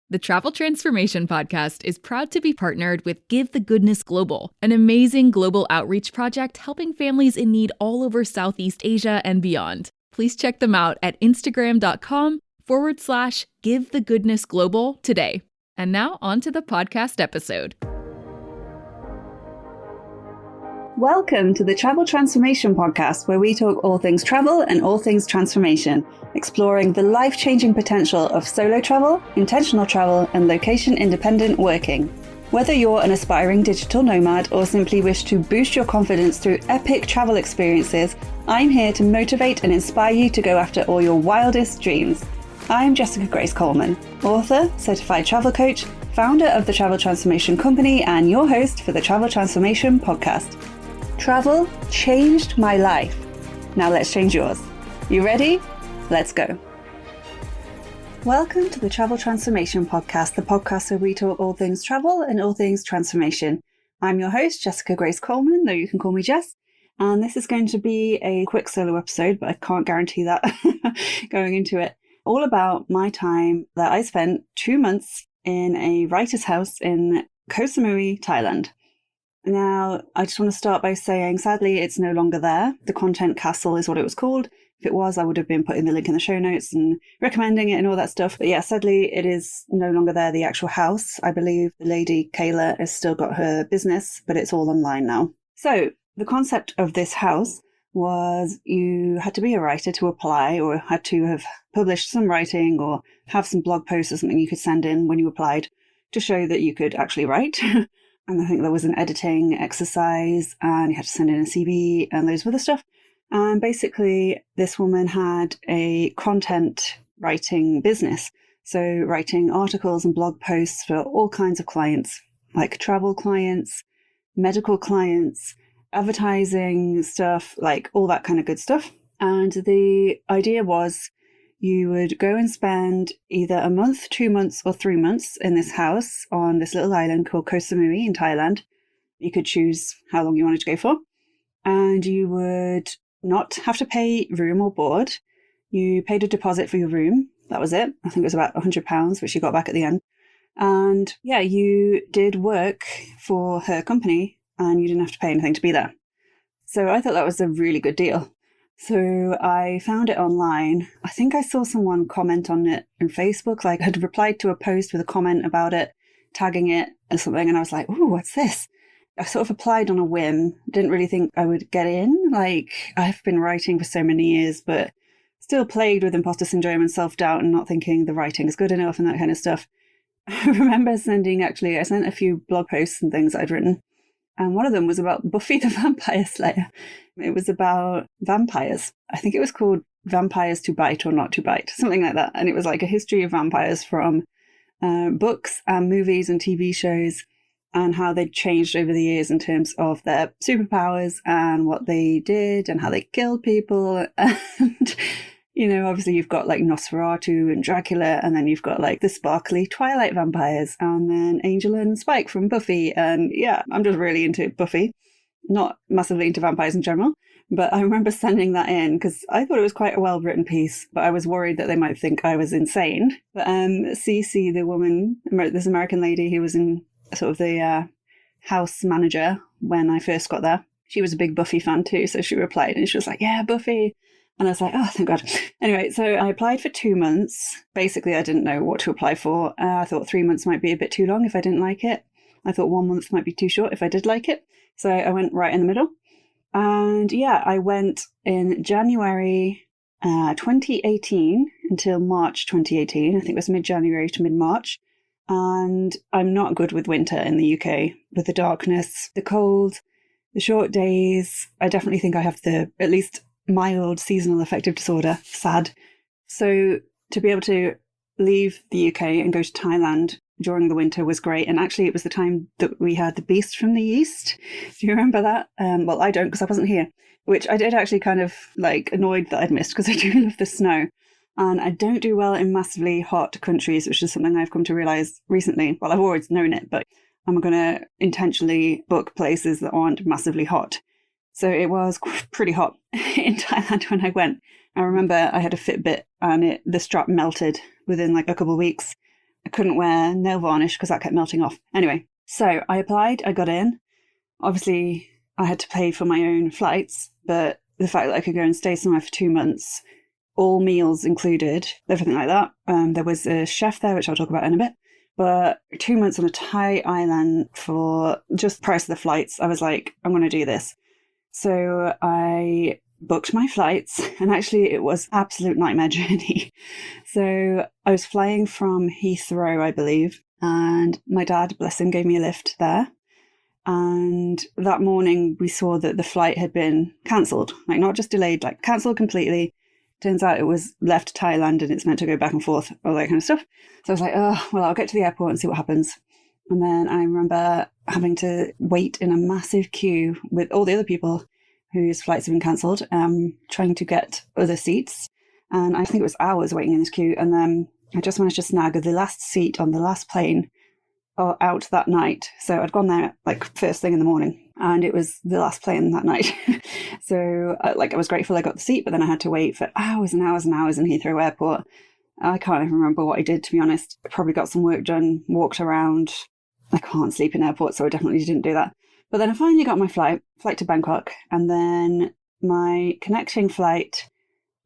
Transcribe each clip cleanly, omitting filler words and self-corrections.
The Travel Transformation Podcast is proud to be partnered with Give the Goodness Global, an amazing global outreach project helping families in need all over Southeast Asia and beyond. Please check them out at Instagram.com/Give the Goodness Global today. And now on to the podcast episode. Welcome to the Travel Transformation Podcast, where we talk all things travel and all things transformation, exploring the life-changing potential of solo travel, intentional travel, and location-independent working. Whether you're an aspiring digital nomad or simply wish to boost your confidence through epic travel experiences, I'm here to motivate and inspire you to go after all your wildest dreams. I'm Jessica Grace Coleman, author, certified travel coach, founder of the Travel Transformation Company, and your host for the Travel Transformation Podcast. Travel changed my life. Now let's change yours. You ready? Let's go. Welcome to the Travel Transformation Podcast, the podcast where we talk all things travel and all things transformation. I'm your host, Jessica Grace Coleman, though you can call me Jess. And this is going to be a quick solo episode, but I can't guarantee that going into it. All about my time that I spent 2 months in a writer's house in Koh Samui, Thailand. Now, I just want to start by saying, sadly, it's no longer there. The Content Castle is what it was called. If it was, I would have been putting the link in the show notes and recommending it and all that stuff. But yeah, sadly, it is no longer there, the actual house. I believe the lady, Kayla, has still got her business, but it's all online now. So the concept of this house was you had to be a writer to apply, or had to have published some writing or have some blog posts or something you could send in when you applied to show that you could actually write. And I think there was an editing exercise and you had to send in a CV and loads of other stuff. And basically, this woman had a content writing business. So writing articles and blog posts for all kinds of clients, like travel clients, medical clients, advertising stuff, like all that kind of good stuff. And the idea was you would go and spend either a month, 2 months, or 3 months in this house on this little island called Koh Samui in Thailand. You could choose how long you wanted to go for. And you would not have to pay room or board. You paid a deposit for your room. That was it. I think it was about £100, which you got back at the end. And yeah, you did work for her company and you didn't have to pay anything to be there. So I thought that was a really good deal. So I found it online. I think I saw someone comment on it on Facebook, like had replied to a post with a comment about it, tagging it or something. And I was like, ooh, what's this? I sort of applied on a whim. Didn't really think I would get in. Like, I've been writing for so many years, but still plagued with imposter syndrome and self-doubt and not thinking the writing is good enough and that kind of stuff. I remember I sent a few blog posts and things I'd written. And one of them was about Buffy the Vampire Slayer. It was about vampires. I think it was called Vampires to Bite or Not to Bite, something like that. And it was like a history of vampires from books and movies and TV shows and how they'd changed over the years in terms of their superpowers and what they did and how they killed people. And, you know, obviously you've got like Nosferatu and Dracula, and then you've got like the sparkly Twilight vampires, and then Angel and Spike from Buffy. And yeah, I'm just really into Buffy, not massively into vampires in general. But I remember sending that in because I thought it was quite a well-written piece, but I was worried that they might think I was insane. But Cece, the woman, this American lady who was in sort of the house manager when I first got there, she was a big Buffy fan too. So she replied and she was like, yeah, Buffy. And I was like, oh, thank God. Anyway, so I applied for 2 months. Basically, I didn't know what to apply for. I thought 3 months might be a bit too long if I didn't like it. I thought 1 month might be too short if I did like it. So I went right in the middle. And yeah, I went in January 2018 until March 2018. I think it was mid-January to mid-March. And I'm not good with winter in the UK, with the darkness, the cold, the short days. I definitely think I have the at least mild seasonal affective disorder, SAD. So to be able to leave the UK and go to Thailand during the winter was great. And actually it was the time that we had the Beast from the East. Do you remember that? Well, I don't, because I wasn't here, which I did actually kind of like annoyed that I'd missed because I do love the snow. And I don't do well in massively hot countries, which is something I've come to realize recently. Well, I've always known it, but I'm going to intentionally book places that aren't massively hot. So it was pretty hot in Thailand when I went. I remember I had a Fitbit and the strap melted within like a couple of weeks. I couldn't wear nail varnish because that kept melting off. Anyway, so I applied, I got in. Obviously, I had to pay for my own flights, but the fact that I could go and stay somewhere for 2 months, all meals included, everything like that. There was a chef there, which I'll talk about in a bit. But 2 months on a Thai island for just the price of the flights, I was like, I'm going to do this. So I booked my flights, and actually it was absolute nightmare journey. So I was flying from Heathrow, I believe, and my dad, bless him, gave me a lift there. And that morning we saw that the flight had been cancelled, like not just delayed, like cancelled completely. Turns out it was left to Thailand and it's meant to go back and forth, all that kind of stuff. So I was like, oh, well, I'll get to the airport and see what happens. And then I remember having to wait in a massive queue with all the other people whose flights had been cancelled, trying to get other seats. And I think it was hours waiting in this queue. And then I just managed to snag the last seat on the last plane out that night. So I'd gone there like first thing in the morning, and it was the last plane that night. So I was grateful I got the seat, but then I had to wait for hours and hours and hours in Heathrow Airport. I can't even remember what I did, to be honest. I probably got some work done, walked around. I can't sleep in airports, so I definitely didn't do that. But then I finally got my flight to Bangkok, and then my connecting flight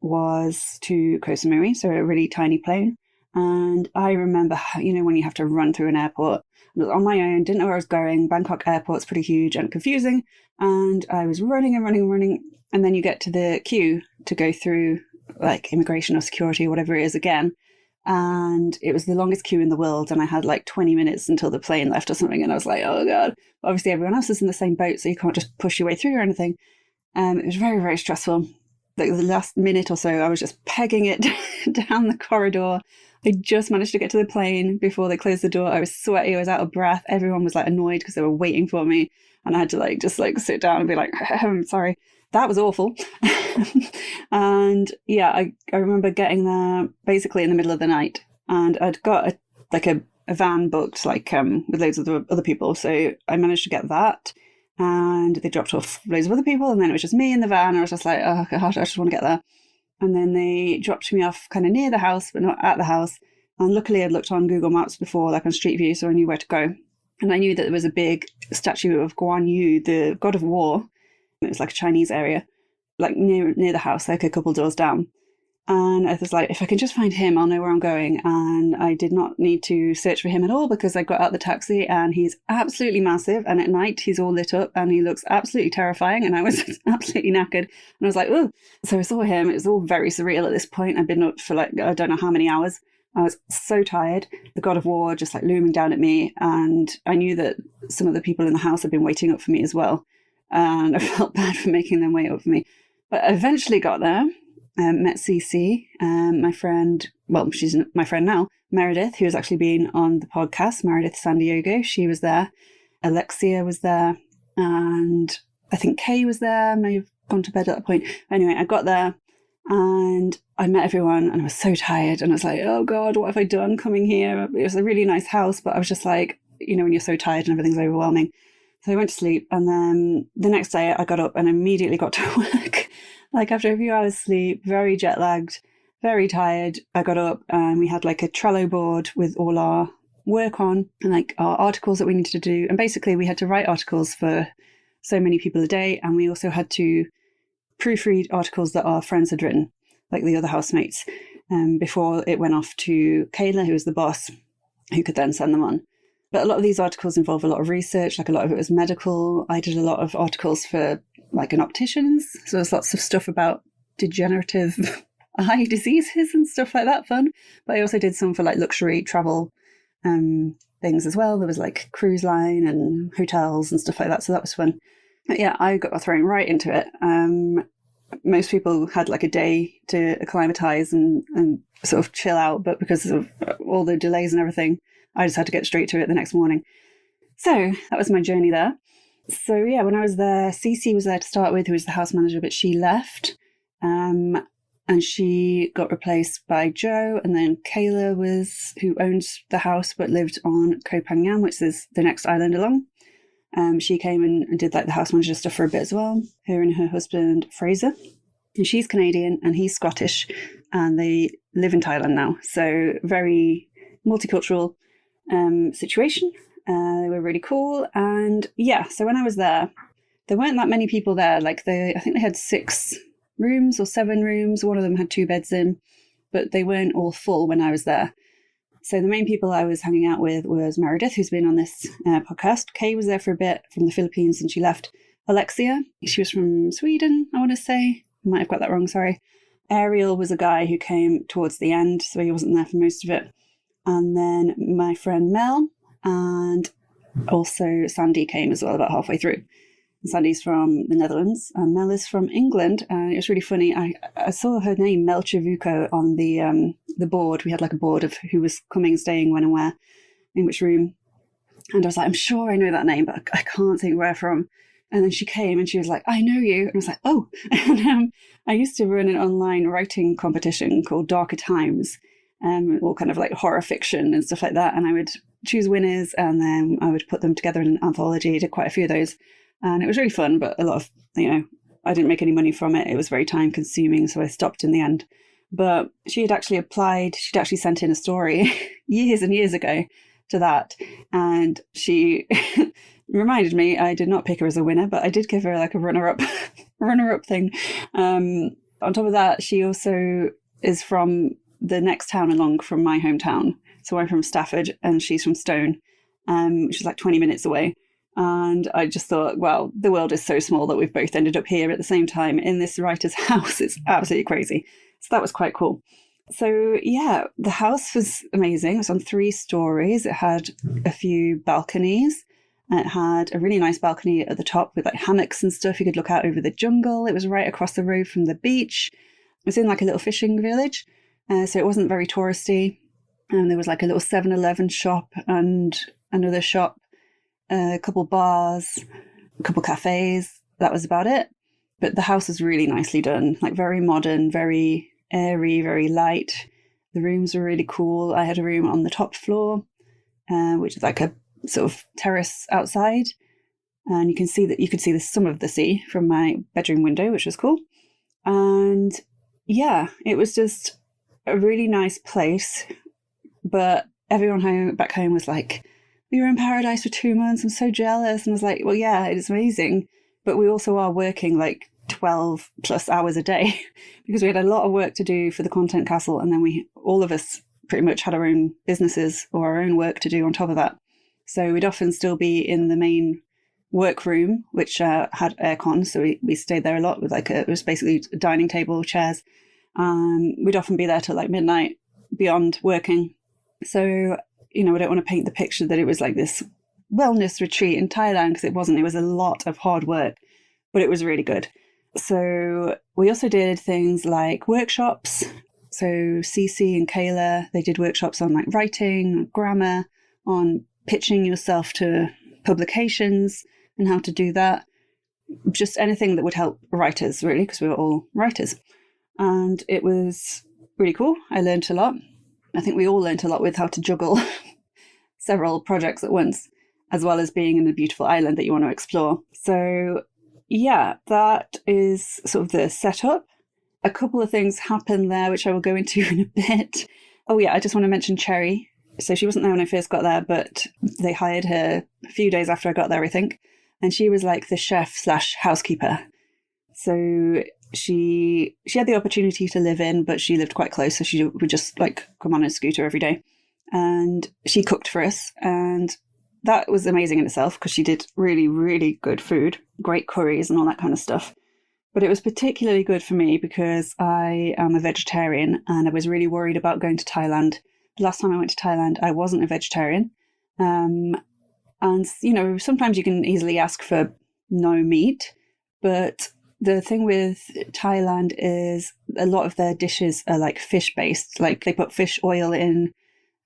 was to Koh Samui, so a really tiny plane. And I remember, when you have to run through an airport. I was on my own, didn't know where I was going. Bangkok airport's pretty huge and confusing. And I was running and running and running. And then you get to the queue to go through like immigration or security or whatever it is again. And it was the longest queue in the world. And I had like 20 minutes until the plane left or something. And I was like, oh God. Obviously, everyone else is in the same boat, so you can't just push your way through or anything. It was very, very stressful. Like the last minute or so, I was just pegging it down the corridor. I just managed to get to the plane before they closed the door. I was sweaty. I was out of breath. Everyone was like annoyed because they were waiting for me. And I had to just sit down and be like, I'm sorry. That was awful. And yeah, I remember getting there basically in the middle of the night. And I'd got a van booked with loads of other people. So I managed to get that. And they dropped off loads of other people. And then it was just me in the van. I was just like, oh gosh, I just want to get there. And then they dropped me off kind of near the house, but not at the house. And luckily I'd looked on Google Maps before, like on Street View, so I knew where to go. And I knew that there was a big statue of Guan Yu, the god of war. It was like a Chinese area, like near the house, like a couple doors down. And I was like, if I can just find him, I'll know where I'm going. And I did not need to search for him at all because I got out the taxi and he's absolutely massive. And at night he's all lit up and he looks absolutely terrifying. And I was absolutely knackered. And I was like, oh. So I saw him. It was all very surreal at this point. I'd been up for I don't know how many hours. I was so tired. The god of war just looming down at me. And I knew that some of the people in the house had been waiting up for me as well. And I felt bad for making them wait up for me. But I eventually got there. Met Cece, my friend, well, she's my friend now, Meredith, who has actually been on the podcast, Meredith San Diego. She was there. Alexia was there. And I think Kay was there, may have gone to bed at that point. Anyway, I got there and I met everyone and I was so tired. And I was like, oh God, what have I done coming here? It was a really nice house, but I was just like, when you're so tired and everything's overwhelming. So I went to sleep. And then the next day I got up and immediately got to work. After a few hours sleep, very jet lagged, very tired, I got up and we had a Trello board with all our work on and our articles that we needed to do. And basically we had to write articles for so many people a day. And we also had to proofread articles that our friends had written, like the other housemates, before it went off to Kayla, who was the boss, who could then send them on. But a lot of these articles involve a lot of research, a lot of it was medical. I did a lot of articles for an optician's. So there's lots of stuff about degenerative eye diseases and stuff like that, fun. But I also did some for luxury travel things as well. There was cruise line and hotels and stuff like that. So that was fun. But yeah, I got thrown right into it. Most people had a day to acclimatize and sort of chill out. But because of all the delays and everything, I just had to get straight to it the next morning. So that was my journey there. So yeah, when I was there, Cece was there to start with, who was the house manager, but she left. And she got replaced by Joe. And then Kayla who owned the house but lived on Koh Phangan, which is the next island along. She came and did the house manager stuff for a bit as well. Her and her husband, Fraser. And she's Canadian and he's Scottish. And they live in Thailand now. So very multicultural situation. They were really cool. And yeah, so when I was there weren't that many people there. Like I think they had 6 rooms or 7 rooms. One of them had 2 beds in, but they weren't all full when I was there. So the main people I was hanging out with was Meredith, who's been on this podcast. Kay was there for a bit from the Philippines and she left. Alexia, she was from Sweden, I want to say. I might have got that wrong, sorry. Ariel was a guy who came towards the end, so he wasn't there for most of it. And then my friend Mel and also Sandy came as well about halfway through. Sandy's from the Netherlands and Mel is from England. And it was really funny. I saw her name, Mel Chavuco, on the board. We had like a board of who was coming, staying, when and where, in which room. And I was like, I'm sure I know that name, but I can't think where from. And then she came and she was like, I know you. And I was like, oh. And I used to run an online writing competition called Darker Times, all kind of like horror fiction and stuff like that. And I would choose winners and then I would put them together in an anthology. I did quite a few of those. And it was really fun, but a lot of, I didn't make any money from it. It was very time consuming, so I stopped in the end. But she had actually applied, she'd actually sent in a story years and years ago to that. And she reminded me, I did not pick her as a winner, but I did give her like a runner-up thing. On top of that, she also is from the next town along from my hometown. So I'm from Stafford and she's from Stone, which is like 20 minutes away. And I just thought, well, the world is so small that we've both ended up here at the same time in this writer's house. It's absolutely crazy. So that was quite cool. So yeah, the house was amazing. It was on 3 stories. It had a few balconies. It had a really nice balcony at the top with like hammocks and stuff. You could look out over the jungle. It was right across the road from the beach. It was in like a little fishing village. So it wasn't very touristy. And there was like a little 7-Eleven shop and another shop, a couple bars, a couple cafes. That was about it. But the house was really nicely done, like very modern, very airy, very light. The rooms were really cool. I had a room on the top floor, which is like a sort of terrace outside. And you could see some of the sea from my bedroom window, which was cool. And yeah, it was just a really nice place. But everyone back home was like, we were in paradise for 2 months. I'm so jealous. And I was like, well, yeah, it's amazing. But we also are working like 12 plus hours a day because we had a lot of work to do for the Content Castle. And then all of us pretty much had our own businesses or our own work to do on top of that. So we'd often still be in the main workroom, which had aircon. So we stayed there a lot with it was basically a dining table, chairs. We'd often be there till like midnight beyond working. So I don't want to paint the picture that it was like this wellness retreat in Thailand, because it wasn't. It was a lot of hard work, but it was really good. So we also did things like workshops. So Cece and Kayla, they did workshops on like writing, grammar, on pitching yourself to publications and how to do that. Just anything that would help writers, really, because we were all writers. And it was really cool. I learned a lot. I think we all learned a lot with how to juggle several projects at once, as well as being in a beautiful island that you want to explore. So yeah, that is sort of the setup. A couple of things happened there, which I will go into in a bit. Oh yeah, I just want to mention Cherry. So she wasn't there when I first got there, but they hired her a few days after I got there, I think. And she was like the chef/housekeeper. So she had the opportunity to live in, but she lived quite close. So she would just like come on a scooter every day. And she cooked for us. And that was amazing in itself because she did really, really good food, great curries and all that kind of stuff. But it was particularly good for me because I am a vegetarian and I was really worried about going to Thailand. The last time I went to Thailand, I wasn't a vegetarian. And, sometimes you can easily ask for no meat. But the thing with Thailand is a lot of their dishes are like fish-based. Like they put fish oil in,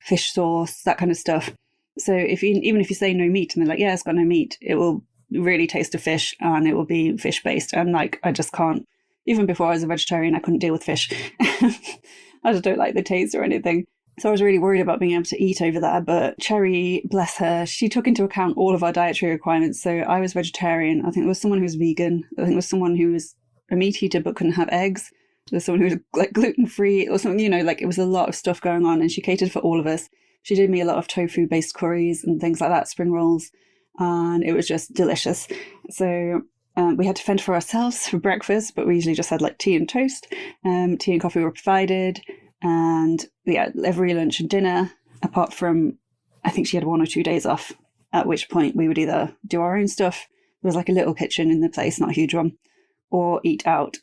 fish sauce, that kind of stuff. So even if you say no meat and they're like, yeah, it's got no meat, it will really taste of fish and it will be fish-based. And like, I just can't, even before I was a vegetarian, I couldn't deal with fish. I just don't like the taste or anything. So I was really worried about being able to eat over there. But Cherry, bless her, she took into account all of our dietary requirements. So I was vegetarian. I think there was someone who was vegan. I think there was someone who was a meat eater but couldn't have eggs. There was someone who was like gluten-free or something, like it was a lot of stuff going on and she catered for all of us. She did me a lot of tofu-based curries and things like that, spring rolls, and it was just delicious. So we had to fend for ourselves for breakfast, but we usually just had like tea and toast. Tea and coffee were provided, and yeah, every lunch and dinner, apart from, I think she had 1 or 2 days off, at which point we would either do our own stuff. There was like a little kitchen in the place, not a huge one, or eat out.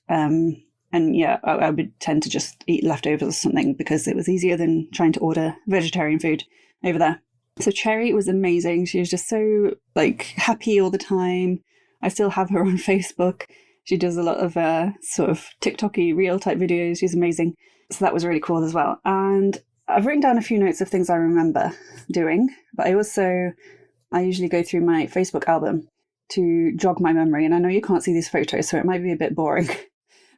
And yeah, I would tend to just eat leftovers or something because it was easier than trying to order vegetarian food over there. So Cherry was amazing. She was just so like happy all the time. I still have her on Facebook. She does a lot of sort of TikTok-y reel type videos. She's amazing. So that was really cool as well. And I've written down a few notes of things I remember doing, but I usually go through my Facebook album to jog my memory. And I know you can't see these photos, so it might be a bit boring.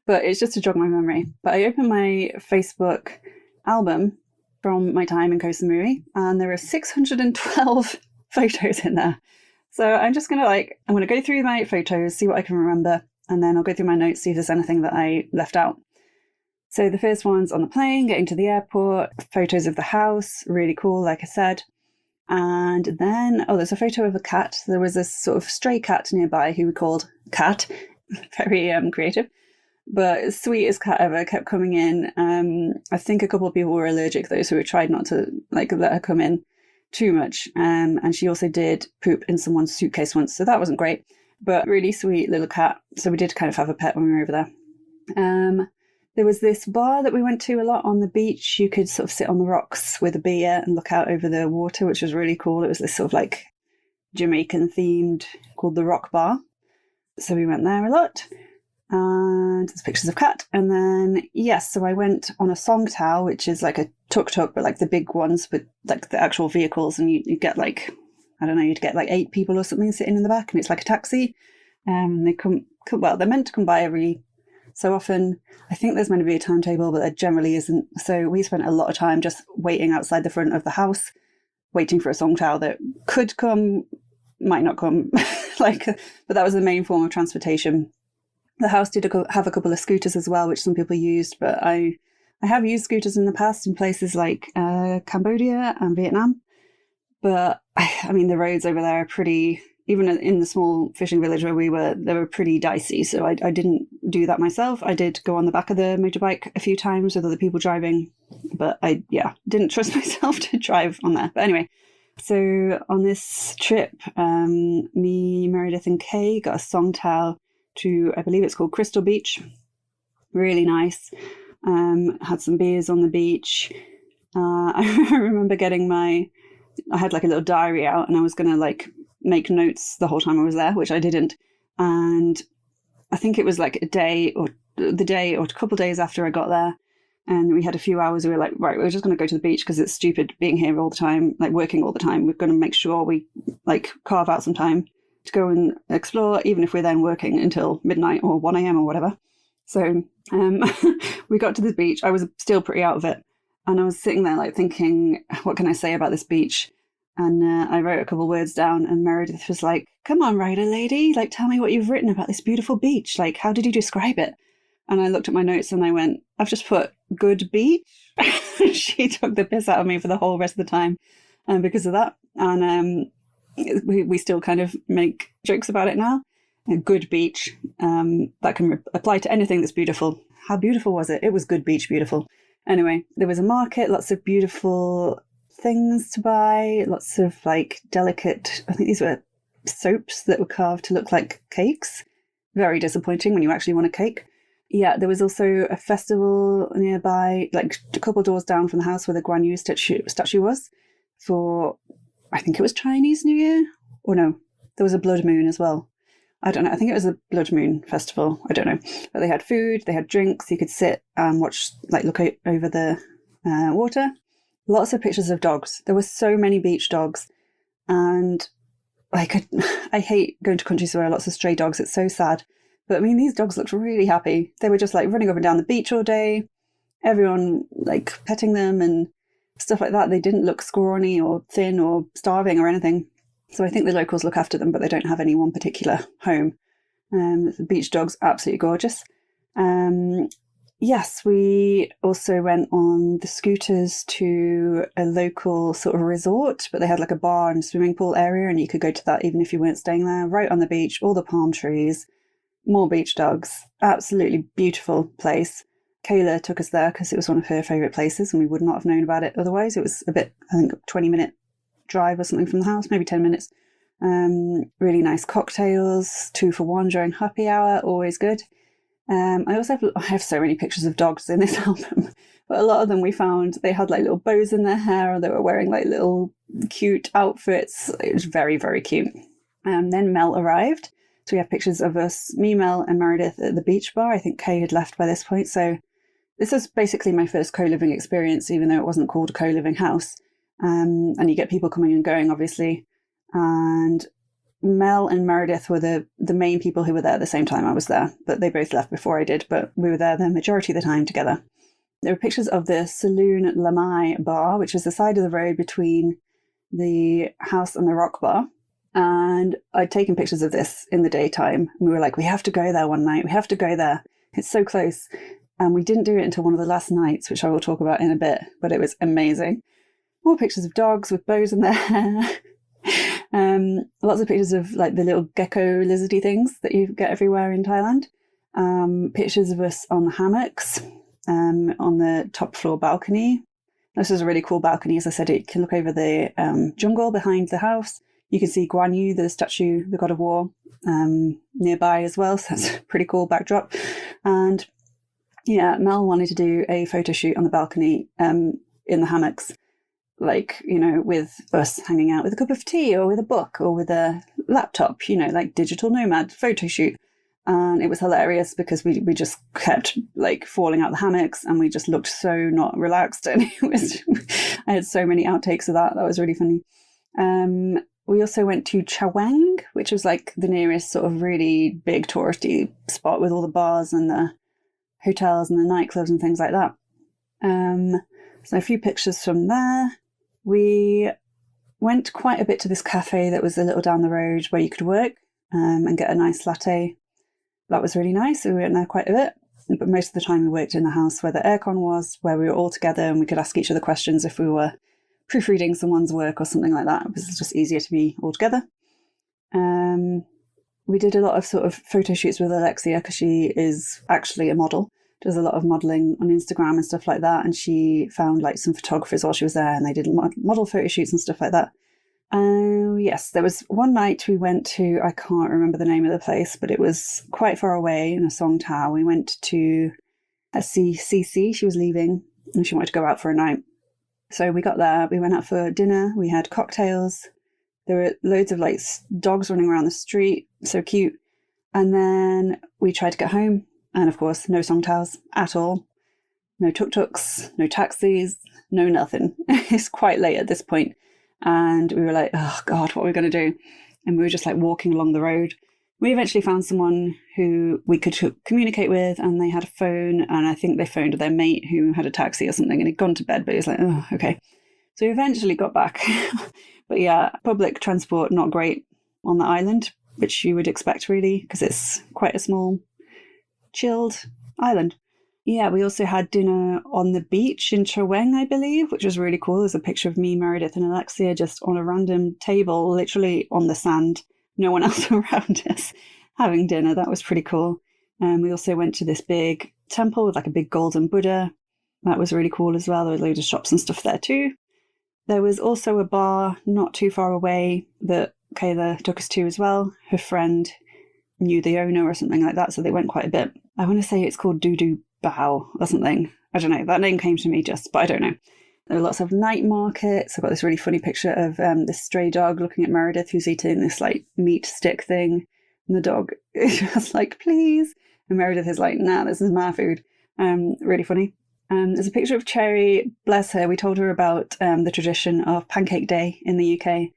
But it's just to jog my memory. But I opened my Facebook album from my time in Koh Samui, and there are 612 photos in there. So I'm just going to go through my photos, see what I can remember, and then I'll go through my notes, see if there's anything that I left out. So the first one's on the plane, getting to the airport, photos of the house, really cool, like I said. And then, there's a photo of a cat. There was this sort of stray cat nearby who we called Cat. Very creative. But sweetest cat ever, kept coming in. I think a couple of people were allergic though, so we tried not to let her come in too much. And she also did poop in someone's suitcase once, so that wasn't great. But really sweet little cat. So we did kind of have a pet when we were over there. There was this bar that we went to a lot on the beach. You could sort of sit on the rocks with a beer and look out over the water, which was really cool. It was this sort of like Jamaican themed, called the Rock Bar. So we went there a lot. And there's pictures of Cat. And then, so I went on a songtao, which is like a tuk-tuk, but like the big ones with like the actual vehicles. And you get like, I don't know, you'd get like 8 people or something sitting in the back, and it's like a taxi. They're meant to come by every so often. I think there's meant to be a timetable, but there generally isn't. So we spent a lot of time just waiting outside the front of the house, waiting for a songtao that could come, might not come. But that was the main form of transportation. The house did have a couple of scooters as well, which some people used, but I have used scooters in the past in places like Cambodia and Vietnam. But I mean, the roads over there are pretty, even in the small fishing village where we were, they were pretty dicey. So I didn't do that myself. I did go on the back of the motorbike a few times with other people driving, but I didn't trust myself to drive on there. But anyway, so on this trip, me, Meredith and Kay got a songtao to, I believe it's called Crystal Beach. Really nice. Had some beers on the beach. I remember I had like a little diary out, and I was going to like make notes the whole time I was there, which I didn't. And I think it was like a day or a couple of days after I got there, and we had a few hours. We were like, right, we're just going to go to the beach because it's stupid being here all the time, like working all the time. We're going to make sure we like carve out some time to go and explore, even if we're then working until midnight or 1 a.m. or whatever. So we got to the beach. I was still pretty out of it. And I was sitting there like thinking, what can I say about this beach? And I wrote a couple words down, and Meredith was like, come on, writer lady, like tell me what you've written about this beautiful beach. Like, how did you describe it? And I looked at my notes and I went, I've just put good beach. She took the piss out of me for the whole rest of the time because of that. And we still kind of make jokes about it now. A good beach, that can apply to anything that's beautiful. How beautiful was it? It was good beach beautiful. Anyway, there was a market, lots of beautiful things to buy, lots of like delicate, I think these were soaps that were carved to look like cakes. Very disappointing when you actually want a cake. Yeah, there was also a festival nearby, like a couple doors down from the house where the Guan Yu statue was, for, I think it was Chinese New Year? Or no, there was a blood moon as well. I don't know. I think it was a blood moon festival. I don't know. But they had food, they had drinks. You could sit and watch, like look over the water. Lots of pictures of dogs. There were so many beach dogs. And I hate going to countries where there are lots of stray dogs. It's so sad. But I mean, these dogs looked really happy. They were just like running up and down the beach all day. Everyone like petting them and stuff like that. They didn't look scrawny or thin or starving or anything. So I think the locals look after them, but they don't have any one particular home. The beach dogs, absolutely gorgeous. yes, we also went on the scooters to a local sort of resort, but they had like a bar and swimming pool area, and you could go to that even if you weren't staying there, right on the beach, all the palm trees, more beach dogs, absolutely beautiful place. Kayla took us there because it was one of her favourite places and we would not have known about it otherwise. It was a bit, I think, 20-minute drive or something from the house, maybe 10 minutes. Really nice cocktails, 2 for 1 during happy hour, always good. I have so many pictures of dogs in this album, but a lot of them we found they had like little bows in their hair, or they were wearing like little cute outfits. It was very, very cute. Then Mel arrived. So we have pictures of us, me, Mel, and Meredith at the beach bar. I think Kay had left by this point. So this was basically my first co-living experience, even though it wasn't called a co-living house. And you get people coming and going, obviously. And Mel and Meredith were the main people who were there at the same time I was there, but they both left before I did, but we were there the majority of the time together. There were pictures of the Saloon Lamai bar, which was the side of the road between the house and the rock bar. And I'd taken pictures of this in the daytime. And we were like, we have to go there one night. We have to go there. It's so close. And we didn't do it until one of the last nights, which I will talk about in a bit, but it was amazing. More pictures of dogs with bows in their hair. Lots of pictures of like the little gecko lizardy things that you get everywhere in Thailand. Pictures of us on the hammocks, on the top floor balcony. This is a really cool balcony. As I said, it can look over the jungle behind the house. You can see Guan Yu, the statue, the god of war, nearby as well. So that's a pretty cool backdrop. And yeah, Mel wanted to do a photo shoot on the balcony in the hammocks. Like, you know, with us hanging out with a cup of tea or with a book or with a laptop, you know, like digital nomad photo shoot. And it was hilarious because we just kept like falling out the hammocks and we just looked so not relaxed. And I had so many outtakes of that. That was really funny. We also went to Chaweng, which was like the nearest sort of really big touristy spot with all the bars and the hotels and the nightclubs and things like that. So a few pictures from there. We went quite a bit to this cafe that was a little down the road where you could work and get a nice latte. That was really nice. So we went there quite a bit. But most of the time we worked in the house where the aircon was, where we were all together and we could ask each other questions if we were proofreading someone's work or something like that. It was just easier to be all together. We did a lot of sort of photo shoots with Alexia because she is actually a model. Does a lot of modelling on Instagram and stuff like that. And she found like some photographers while she was there and they did model photo shoots and stuff like that. Yes, there was one night we went to, I can't remember the name of the place, but it was quite far away in a Song Tao. We went to a CC. She was leaving and she wanted to go out for a night. So we got there, we went out for dinner, we had cocktails. There were loads of like dogs running around the street, so cute. And then we tried to get home. And of course, no Song Taos at all. No tuk-tuks, no taxis, no nothing. It's quite late at this point. And we were like, oh God, what are we going to do? And we were just like walking along the road. We eventually found someone who we could communicate with and they had a phone. And I think they phoned their mate who had a taxi or something and he'd gone to bed, but he was like, oh, okay. So we eventually got back. But yeah, public transport, not great on the island, which you would expect really, because it's quite a small, chilled island. Yeah, we also had dinner on the beach in Chaweng, I believe, which was really cool. There's a picture of me, Meredith, and Alexia just on a random table, literally on the sand. No one else around us having dinner. That was pretty cool. We also went to this big temple with like a big golden Buddha. That was really cool as well. There were loads of shops and stuff there too. There was also a bar not too far away that Kayla took us to as well. Her friend knew the owner or something like that, so they went quite a bit. I want to say it's called Dudu Bao or something. I don't know. That name came to me just, but I don't know. There were lots of night markets. I've got this really funny picture of this stray dog looking at Meredith who's eating this like meat stick thing. And the dog is just like, please. And Meredith is like, nah, this is my food. Really funny. There's a picture of Cherry. Bless her. We told her about the tradition of Pancake Day in the UK.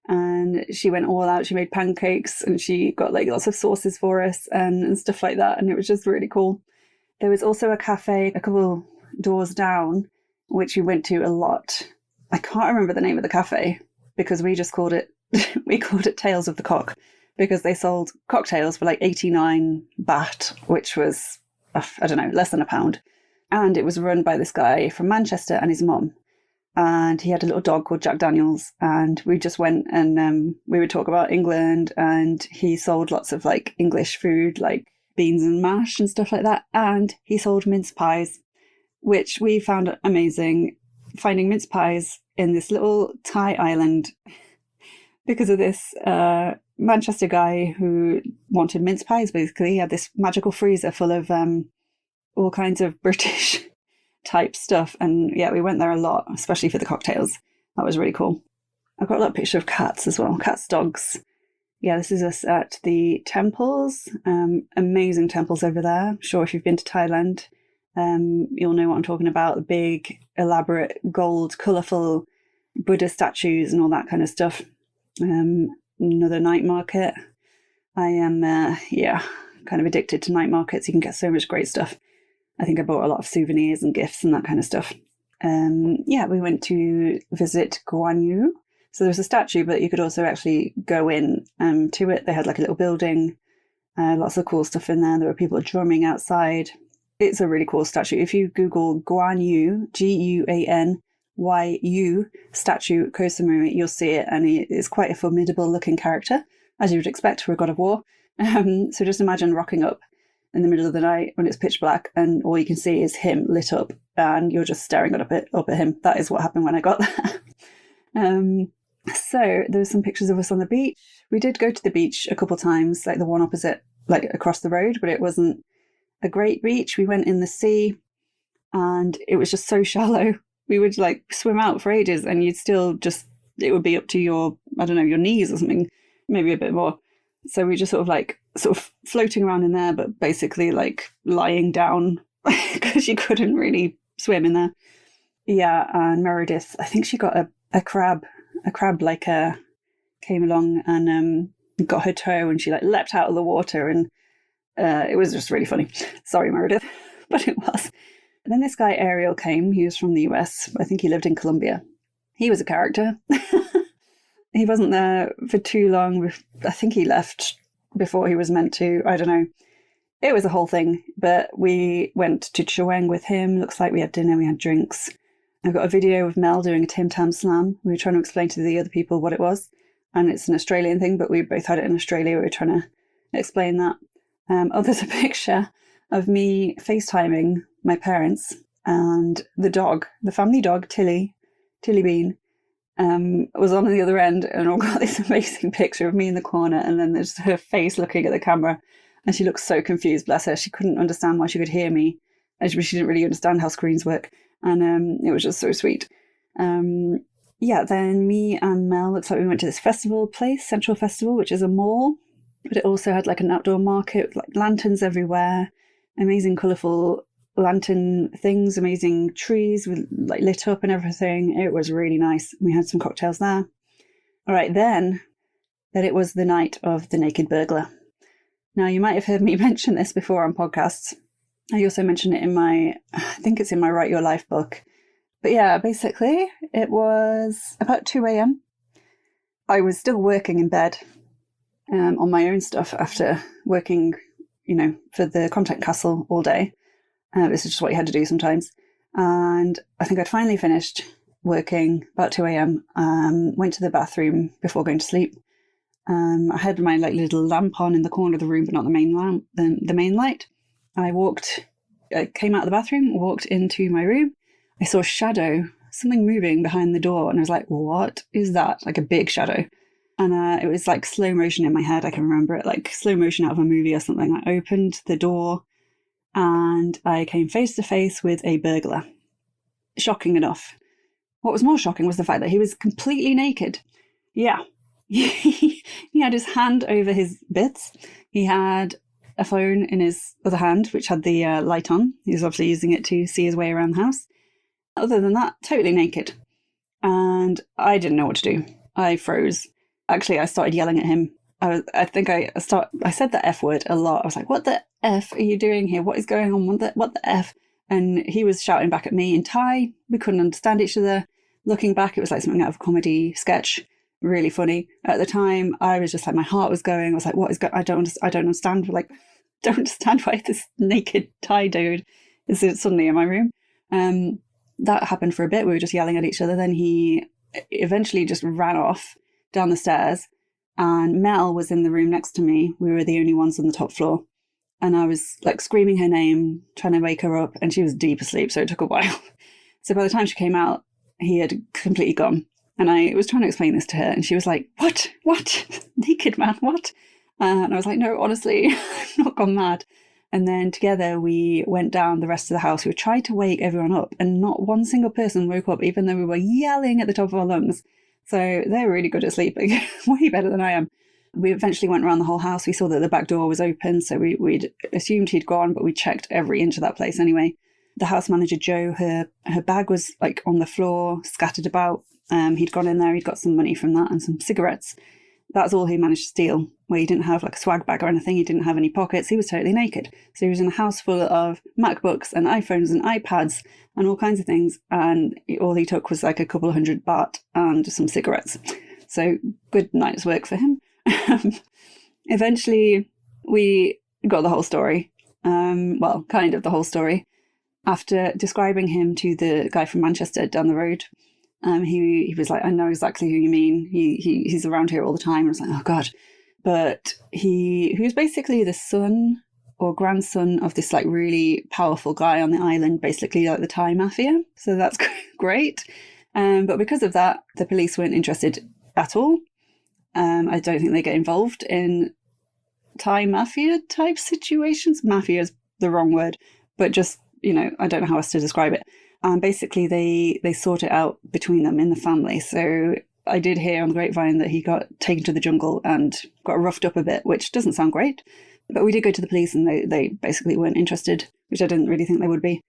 And she went all out. She made pancakes and she got like lots of sauces for us and stuff like that. And it was just really cool. There was also a cafe a couple doors down, which we went to a lot. I can't remember the name of the cafe because we just called it, we called it Tales of the Cock because they sold cocktails for like 89 baht, which was, I don't know, less than £1. And it was run by this guy from Manchester and his mum. And he had a little dog called Jack Daniels. And we just went and we would talk about England. And he sold lots of like English food, like beans and mash and stuff like that. And he sold mince pies, which we found amazing, finding mince pies in this little Thai island because of this Manchester guy who wanted mince pies, basically. He had this magical freezer full of all kinds of British type stuff. And yeah, we went there a lot, especially for the cocktails. That was really cool. I've got a little picture of cats as well, cats, dogs. Yeah, this is us at the temples. Amazing temples over there. I'm sure if you've been to Thailand, you'll know what I'm talking about. The big, elaborate, gold, colourful Buddha statues and all that kind of stuff. Another night market. I am, kind of addicted to night markets. You can get so much great stuff. I think I bought a lot of souvenirs and gifts and that kind of stuff. We went to visit Guan Yu. So there was a statue, but you could also actually go in to it. They had like a little building, lots of cool stuff in there. There were people drumming outside. It's a really cool statue. If you Google Guan Yu, Guanyu statue Koh Samui, you'll see it, and he is quite a formidable looking character, as you would expect for a god of war. So just imagine rocking up in the middle of the night when it's pitch black and all you can see is him lit up and you're just staring up at him. That is what happened when I got there. So there were some pictures of us on the beach. We did go to the beach a couple of times, like the one opposite, like across the road, but it wasn't a great beach. We went in the sea and it was just so shallow. We would like swim out for ages and you'd still just, it would be up to your, I don't know, your knees or something, maybe a bit more. So we just sort of floating around in there, but basically like lying down because you couldn't really swim in there. Yeah, and Meredith, I think she got a crab came along and got her toe and she like leapt out of the water and it was just really funny. Sorry, Meredith, but it was. And then this guy Ariel came. He was from the US. I think he lived in Colombia. He was a character. He wasn't there for too long. I think he left before he was meant to. I don't know. It was a whole thing. But we went to Chaweng with him. Looks like we had dinner, we had drinks. I've got a video of Mel doing a Tim Tam Slam. We were trying to explain to the other people what it was. And it's an Australian thing, but we both had it in Australia. We were trying to explain that. There's a picture of me FaceTiming my parents and the dog, the family dog, Tilly Bean, was on the other end, and I got this amazing picture of me in the corner and then there's her face looking at the camera and she looks so confused, bless her. She couldn't understand why she could hear me and she didn't really understand how screens work, and it was just so sweet. Then me and Mel, looks like we went to this festival place, Central Festival, which is a mall, but it also had like an outdoor market with like lanterns everywhere, amazing colourful lantern things, amazing trees with like lit up and everything. It was really nice. We had some cocktails there. All right, then it was the night of the naked burglar. Now you might have heard me mention this before on podcasts. I also mentioned it I think it's in my Write Your Life book. But yeah, basically it was about 2 a.m. I was still working in bed on my own stuff after working, for the Content Castle all day. This is just what you had to do sometimes. And I think I'd finally finished working about 2 a.m. Went to the bathroom before going to sleep. I had my like little lamp on in the corner of the room, but not the main lamp, the main light. I came out of the bathroom, walked into my room. I saw a shadow, something moving behind the door. And I was like, what is that? Like a big shadow. And it was like slow motion in my head. I can remember it like slow motion out of a movie or something. I opened the door and I came face to face with a burglar. Shocking enough. What was more shocking was the fact that he was completely naked. Yeah. He had his hand over his bits. He had a phone in his other hand, which had the light on. He was obviously using it to see his way around the house. Other than that, totally naked. And I didn't know what to do. I froze. Actually, I started yelling at him. I said the F word a lot. I was like, what the F are you doing here? What is going on? What the F? And he was shouting back at me in Thai. We couldn't understand each other. Looking back, it was like something out of a comedy sketch. Really funny. At the time, I was just like, my heart was going. I was like, what is going? I don't understand. Like, don't understand why this naked Thai dude is suddenly in my room. That happened for a bit. We were just yelling at each other. Then he eventually just ran off down the stairs, and Mel was in the room next to me. We were the only ones on the top floor. And I was like screaming her name, trying to wake her up, and she was deep asleep, so it took a while. So by the time she came out, he had completely gone. And I was trying to explain this to her, and she was like, What? Naked man, what? And I was like, no, honestly, I've not gone mad. And then together we went down the rest of the house. We tried to wake everyone up, and not one single person woke up, even though we were yelling at the top of our lungs. So they're really good at sleeping, way better than I am. We eventually went around the whole house. We saw that the back door was open, so we'd assumed he'd gone, but we checked every inch of that place anyway. The house manager, Jo, her bag was like on the floor, scattered about. He'd gone in there, he'd got some money from that and some cigarettes. That's all he managed to steal, where he didn't have like a swag bag or anything. He didn't have any pockets. He was totally naked. So he was in a house full of MacBooks and iPhones and iPads and all kinds of things. And all he took was like a couple of $100 and some cigarettes. So good night's work for him. Eventually, we got the whole story. Well, kind of the whole story. After describing him to the guy from Manchester down the road, he was like, I know exactly who you mean. He's around here all the time. I was like, oh God. But he was basically the son or grandson of this like really powerful guy on the island, basically like the Thai mafia. So that's great. But because of that, the police weren't interested at all. I don't think they get involved in Thai mafia type situations. Mafia is the wrong word, but just, I don't know how else to describe it. Basically, they sort it out between them in the family. So I did hear on the grapevine that he got taken to the jungle and got roughed up a bit, which doesn't sound great. But we did go to the police and they basically weren't interested, which I didn't really think they would be.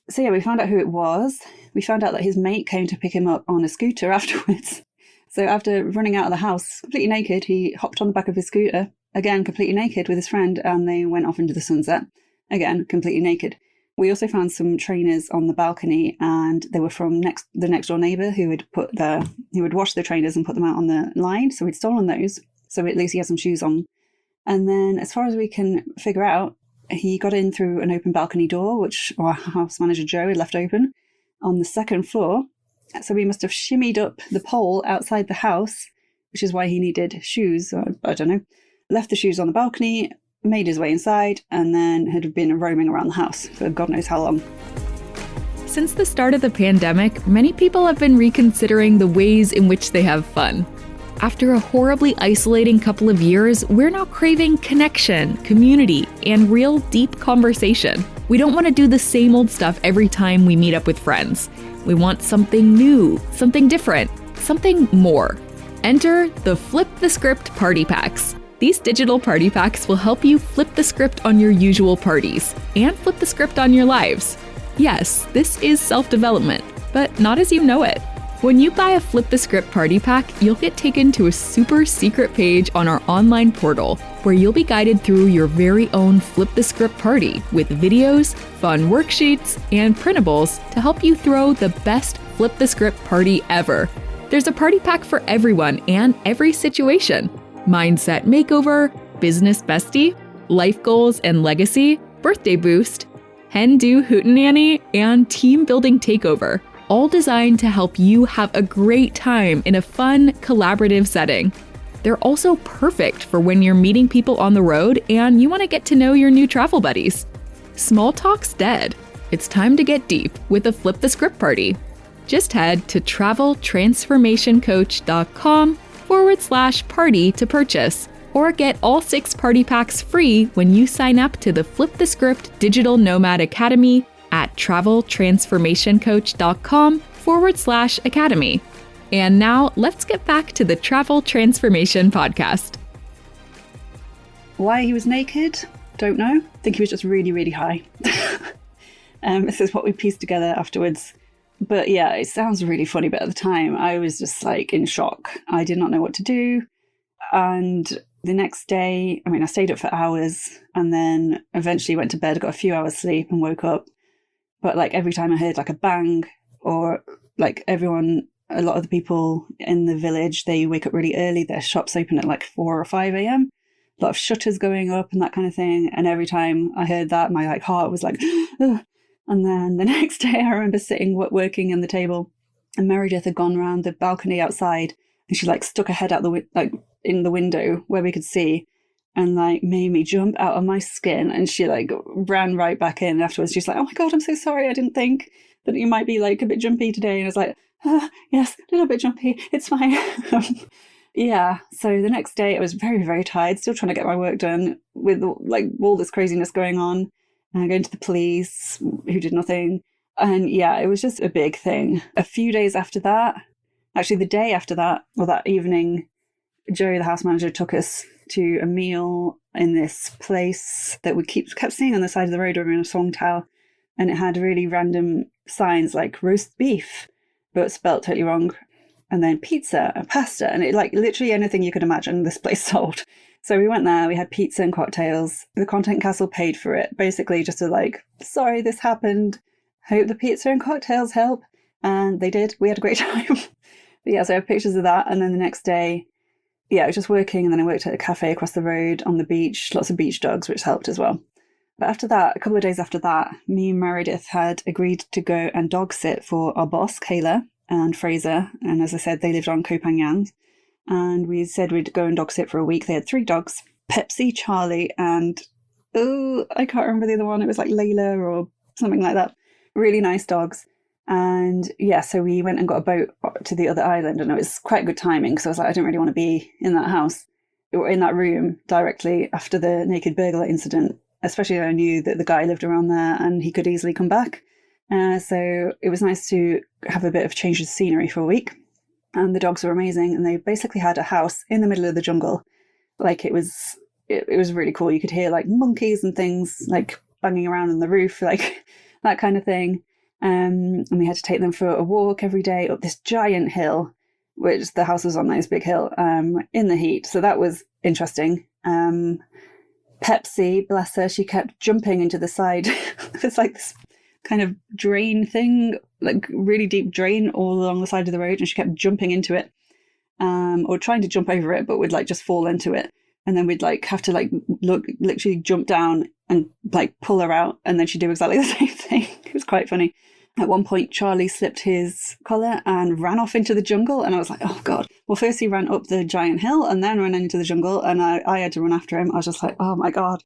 So yeah, we found out who it was. We found out that his mate came to pick him up on a scooter afterwards. So after running out of the house completely naked, he hopped on the back of his scooter, again completely naked with his friend, and they went off into the sunset, again completely naked. We also found some trainers on the balcony, and they were from the next door neighbour who would wash the trainers and put them out on the line. So we'd stolen those. So at least he had some shoes on. And then as far as we can figure out, he got in through an open balcony door, which our house manager Jo had left open on the second floor. So we must have shimmied up the pole outside the house, which is why he needed shoes. I don't know. Left the shoes on the balcony, made his way inside, and then had been roaming around the house for God knows how long. Since the start of the pandemic, many people have been reconsidering the ways in which they have fun. After a horribly isolating couple of years, we're now craving connection, community, and real deep conversation. We don't want to do the same old stuff every time we meet up with friends. We want something new, something different, something more. Enter the Flip the Script Party Packs. These digital party packs will help you flip the script on your usual parties and flip the script on your lives. Yes, this is self-development, but not as you know it. When you buy a Flip the Script party pack, you'll get taken to a super secret page on our online portal where you'll be guided through your very own Flip the Script party with videos, fun worksheets, and printables to help you throw the best Flip the Script party ever. There's a party pack for everyone and every situation. Mindset makeover, business bestie, life goals and legacy, birthday boost, hen do hootenanny, and team building takeover. All designed to help you have a great time in a fun, collaborative setting. They're also perfect for when you're meeting people on the road and you want to get to know your new travel buddies. Small talk's dead. It's time to get deep with a Flip the Script party. Just head to traveltransformationcoach.com/party to purchase, or get all 6 party packs free when you sign up to the Flip the Script Digital Nomad Academy at traveltransformationcoach.com/academy. And now let's get back to the Travel Transformation Podcast. Why he was naked? Don't know. I think he was just really, really high. This is what we pieced together afterwards. But yeah, it sounds really funny, but at the time I was just like in shock. I did not know what to do. And the next day, I stayed up for hours and then eventually went to bed, got a few hours sleep and woke up. But like every time I heard like a bang, or like a lot of the people in the village, they wake up really early. Their shops open at like 4 or 5 a.m. A lot of shutters going up and that kind of thing. And every time I heard that, my like heart was like, ugh. And then the next day I remember sitting working on the table, and Meredith had gone round the balcony outside, and she like stuck her head out in the window where we could see, and like made me jump out of my skin. And she like ran right back in afterwards. She's like, "Oh my God, I'm so sorry. I didn't think that you might be like a bit jumpy today." And I was like, "Yes, a little bit jumpy. It's fine." Yeah. So the next day I was very, very tired, still trying to get my work done with like all this craziness going on, and going to the police who did nothing. And yeah, it was just a big thing. A few days after that, actually the day after that, or that evening, Joe, the house manager, took us to a meal in this place that we kept seeing on the side of the road over in a song tower. And it had really random signs like roast beef, but spelt totally wrong. And then pizza and pasta, and it like literally anything you could imagine this place sold. So we went there, we had pizza and cocktails. The Content Castle paid for it, basically just to like, sorry this happened. Hope the pizza and cocktails help. And they did. We had a great time. But yeah, so I have pictures of that. And then the next day, yeah, I was just working, and then I worked at a cafe across the road on the beach, lots of beach dogs, which helped as well. But after that, a couple of days after that, me and Meredith had agreed to go and dog sit for our boss, Kayla, and Fraser. And as I said, they lived on Koh Phangan. And we said we'd go and dog sit for a week. They had 3 dogs, Pepsi, Charlie, and, I can't remember the other one. It was like Layla or something like that. Really nice dogs. And yeah, so we went and got a boat to the other island, and it was quite good timing because I was like, I don't really want to be in that house or in that room directly after the naked burglar incident, especially when I knew that the guy lived around there and he could easily come back. So it was nice to have a bit of change of scenery for a week. And the dogs were amazing, and they basically had a house in the middle of the jungle. Like it was really cool. You could hear like monkeys and things like banging around on the roof, like that kind of thing. And we had to take them for a walk every day up this giant hill, which the house was on this big hill, in the heat. So that was interesting. Pepsi, bless her, she kept jumping into the side. It's like this kind of drain thing, like really deep drain all along the side of the road, and she kept jumping into it, or trying to jump over it, but would like just fall into it. And then we'd like have to like literally jump down and like pull her out, and then she'd do exactly the same thing. It was quite funny. At one point, Charlie slipped his collar and ran off into the jungle, and I was like, oh God. Well, first he ran up the giant hill and then ran into the jungle, and I had to run after him. I was just like, oh my God.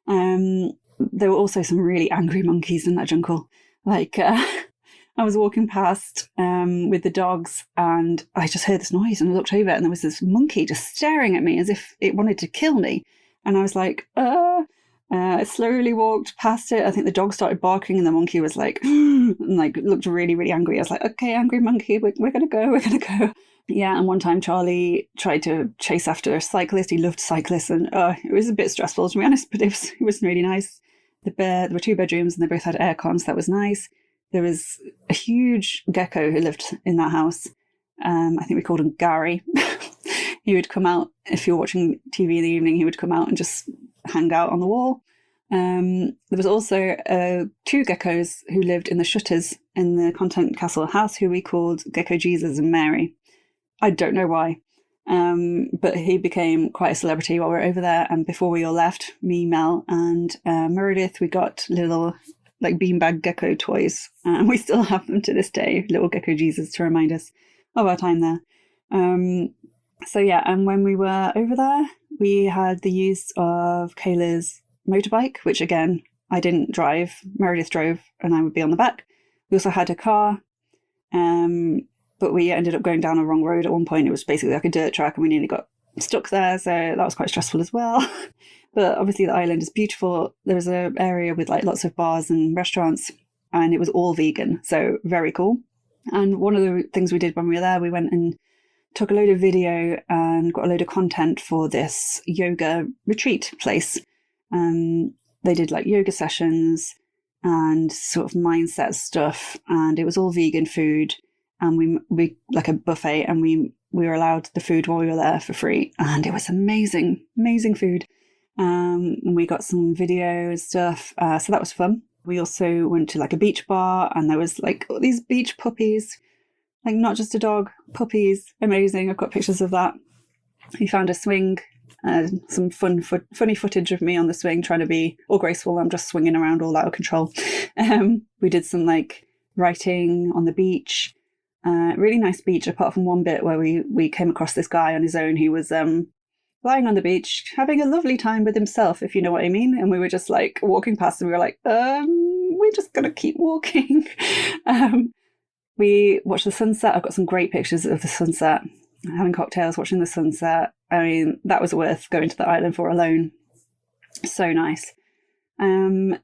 There were also some really angry monkeys in that jungle. Like, I was walking past with the dogs, and I just heard this noise, and I looked over, and there was this monkey just staring at me as if it wanted to kill me. And I was like, I slowly walked past it. I think the dog started barking, and the monkey was like, and like looked really, really angry. I was like, okay, angry monkey, we're going to go. Yeah, and one time Charlie tried to chase after a cyclist. He loved cyclists, and it was a bit stressful, to be honest, but it was really nice. There were 2 bedrooms, and they both had aircon, so that was nice. There was a huge gecko who lived in that house. I think we called him Gary. He would come out, if you were watching TV in the evening, he would come out and just hang out on the wall. There was also 2 geckos who lived in the shutters in the Content Castle house, who we called Gecko Jesus and Mary. I don't know why, but he became quite a celebrity while we were over there. And before we all left, me, Mel, and Meredith, we got little like beanbag gecko toys, and we still have them to this day, little Gecko Jesus, to remind us of our time there. So yeah, and when we were over there, we had the use of Kayla's motorbike, which again, I didn't drive. Meredith drove, and I would be on the back. We also had a car, but we ended up going down a wrong road at one point. It was basically like a dirt track, and we nearly got stuck there, so that was quite stressful as well. But obviously the island is beautiful. There was an area with like lots of bars and restaurants, and it was all vegan, so very cool. And one of the things we did when we were there, we went and took a load of video and got a load of content for this yoga retreat place. They did like yoga sessions and sort of mindset stuff, and it was all vegan food, and we like a buffet, and we were allowed the food while we were there for free, and it was amazing food. And we got some video and stuff, so that was fun. We also went to like a beach bar, and there was like all these beach puppies, like not just a dog, puppies, amazing. I've got pictures of that. We found a swing some funny footage of me on the swing trying to be all graceful. I'm just swinging around all out of control. We did some like writing on the beach. Really nice beach, apart from one bit where we came across this guy on his own. He was lying on the beach, having a lovely time with himself, if you know what I mean. And we were just like walking past and we were like, we're just going to keep walking. We watched the sunset. I've got some great pictures of the sunset, having cocktails, watching the sunset. I mean, that was worth going to the island for alone. So nice. There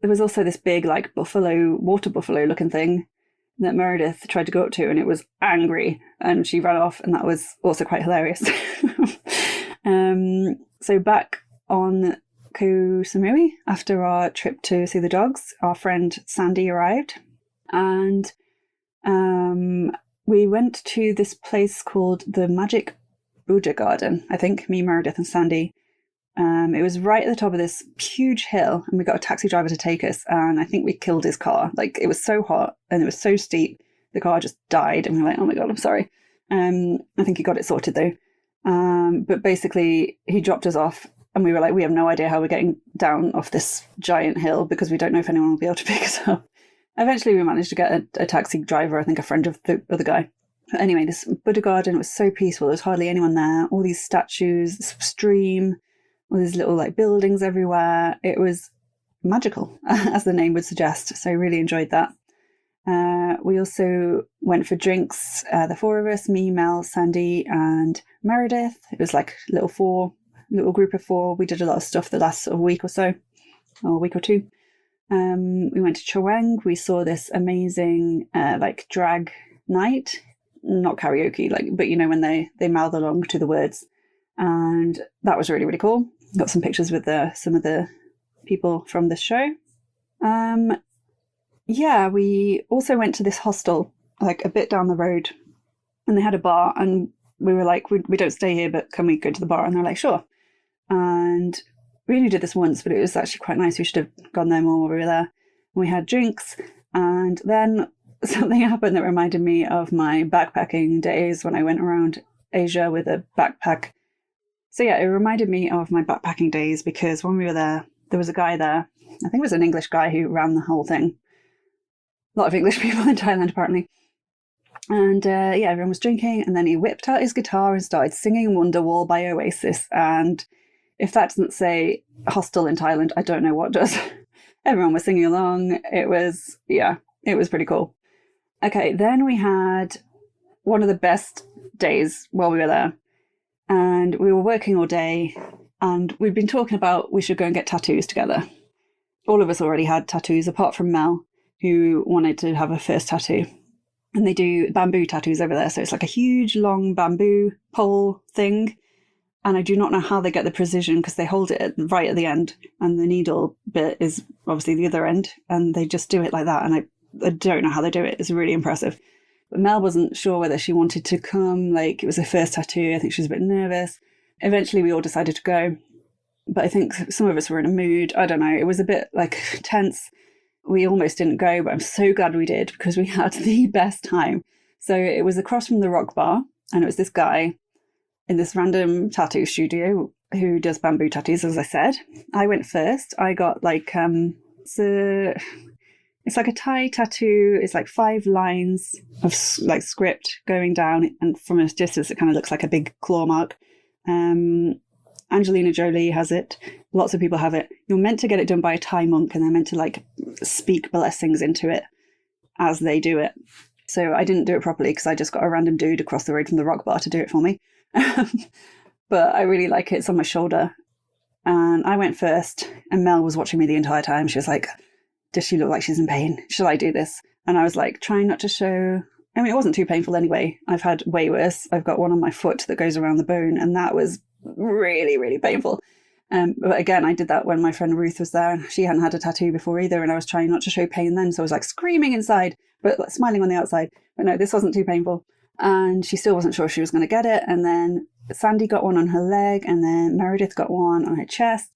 was also this big like water buffalo looking thing that Meredith tried to go up to, and it was angry and she ran off, and that was also quite hilarious. So back on Koh Samui, after our trip to see the dogs, our friend Sandy arrived, and we went to this place called the Magic Buddha Garden, I think, me, Meredith and Sandy. It was right at the top of this huge hill, and we got a taxi driver to take us, and I think we killed his car. Like, it was so hot and it was so steep, the car just died, and we were like, oh my god, I'm sorry. I think he got it sorted though. But basically he dropped us off, and we were like, we have no idea how we're getting down off this giant hill because we don't know if anyone will be able to pick us up. Eventually we managed to get a taxi driver, I think a friend of the other guy. But anyway, this Buddha garden was so peaceful. There was hardly anyone there. All these statues, this stream, all these little like buildings everywhere. It was magical, as the name would suggest. So I really enjoyed that. We also went for drinks, the four of us, me, Mel, Sandy and Meredith. It was like a little group of four. We did a lot of stuff the last sort of week or so, or a week or two. We went to Chaweng. We saw this amazing like drag night, not karaoke, like, but you know, when they mouth along to the words, and that was really, really cool. Got some pictures with some of the people from the show. Yeah, we also went to this hostel like a bit down the road, and they had a bar, and we were like, we don't stay here, but can we go to the bar? And they're like, sure. And we only did this once, but it was actually quite nice. We should have gone there more while we were there. We had drinks, and then something happened that reminded me of my backpacking days when I went around Asia with a backpack. So yeah, it reminded me of my backpacking days, because when we were there, there was a guy there, I think it was an English guy who ran the whole thing. A lot of English people in Thailand, apparently. And yeah, everyone was drinking, and then he whipped out his guitar and started singing Wonderwall by Oasis. And if that doesn't say hostel in Thailand, I don't know what does. Everyone was singing along. It was pretty cool. Okay, then we had one of the best days while we were there. And we were working all day, and we'd been talking about we should go and get tattoos together. All of us already had tattoos, apart from Mel, who wanted to have a first tattoo. And they do bamboo tattoos over there. So it's like a huge, long bamboo pole thing. And I do not know how they get the precision, because they hold it right at the end, and the needle bit is obviously the other end, and they just do it like that. And I don't know how they do it. It's really impressive. But Mel wasn't sure whether she wanted to come. Like, it was her first tattoo. I think she was a bit nervous. Eventually we all decided to go, but I think some of us were in a mood. I don't know. It was a bit like tense. We almost didn't go, but I'm so glad we did, because we had the best time. So it was across from the rock bar, and it was this guy in this random tattoo studio who does bamboo tattoos, as I said. I went first. I got like, it's like a Thai tattoo. It's like 5 lines of like script going down, and from a distance it kind of looks like a big claw mark. Angelina Jolie has it. Lots of people have it. You're meant to get it done by a Thai monk, and they're meant to like speak blessings into it as they do it. So I didn't do it properly, because I just got a random dude across the road from the rock bar to do it for me. But I really like it. It's on my shoulder. And I went first, and Mel was watching me the entire time. She was like, does she look like she's in pain? Shall I do this? And I was like, trying not to show. I mean, it wasn't too painful anyway. I've had way worse. I've got one on my foot that goes around the bone, and that was really, really painful. But again, I did that when my friend Ruth was there, and she hadn't had a tattoo before either, and I was trying not to show pain then. So I was like screaming inside, but like smiling on the outside. But no, this wasn't too painful. And she still wasn't sure if she was going to get it. And then Sandy got one on her leg, and then Meredith got one on her chest.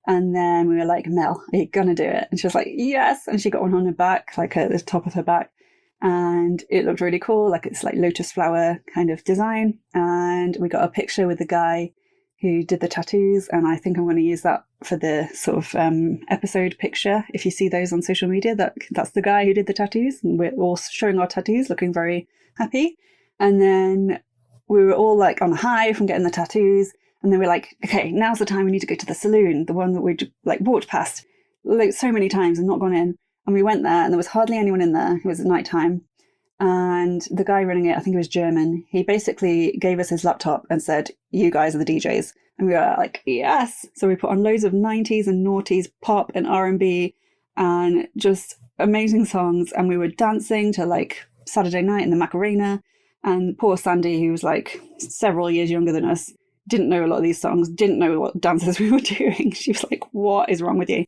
And then we were like, Mel, are you going to do it? And she was like, yes. And she got one on her back, like at the top of her back. And it looked really cool. Like, it's like lotus flower kind of design. And we got a picture with the guy who did the tattoos. And I think I'm going to use that for the sort of episode picture. If you see those on social media, that's the guy who did the tattoos. And we're all showing our tattoos, looking very happy. And then we were all like on a high from getting the tattoos. And then we're like, okay, now's the time we need to go to the saloon, the one that we like walked past like so many times and not gone in. And we went there and there was hardly anyone in there. It was at night time. And the guy running it, I think he was German, he basically gave us his laptop and said, you guys are the DJs. And we were like, yes. So we put on loads of 90s and noughties, pop and R&B and just amazing songs. And we were dancing to like Saturday Night in the Macarena. And poor Sandy, who was like several years younger than us, didn't know a lot of these songs, didn't know what dances we were doing. She was like, what is wrong with you?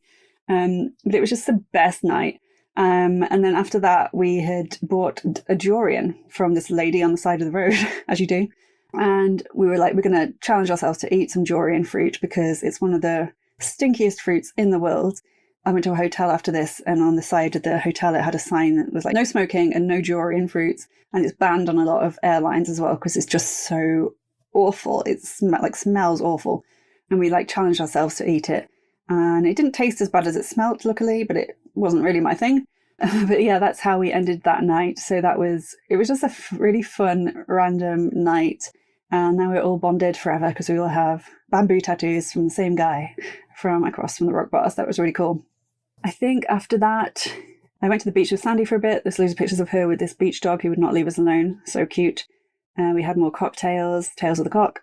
But it was just the best night. And then after that, we had bought a durian from this lady on the side of the road, as you do. And we were like, we're going to challenge ourselves to eat some durian fruit because it's one of the stinkiest fruits in the world. I went to a hotel after this, and on the side of the hotel, it had a sign that was like, no smoking and no durian fruits. And it's banned on a lot of airlines as well because it's just so awful. It smells awful. And we like challenged ourselves to eat it. And it didn't taste as bad as it smelt, luckily, but it wasn't really my thing. But yeah, that's how we ended that night. So it was just a really fun, random night. And now we're all bonded forever because we all have bamboo tattoos from the same guy from across from the rock bars. That was really cool. I think after that, I went to the beach with Sandy for a bit. There's loads of pictures of her with this beach dog who would not leave us alone. So cute. We had more cocktails, Tales of the Cock.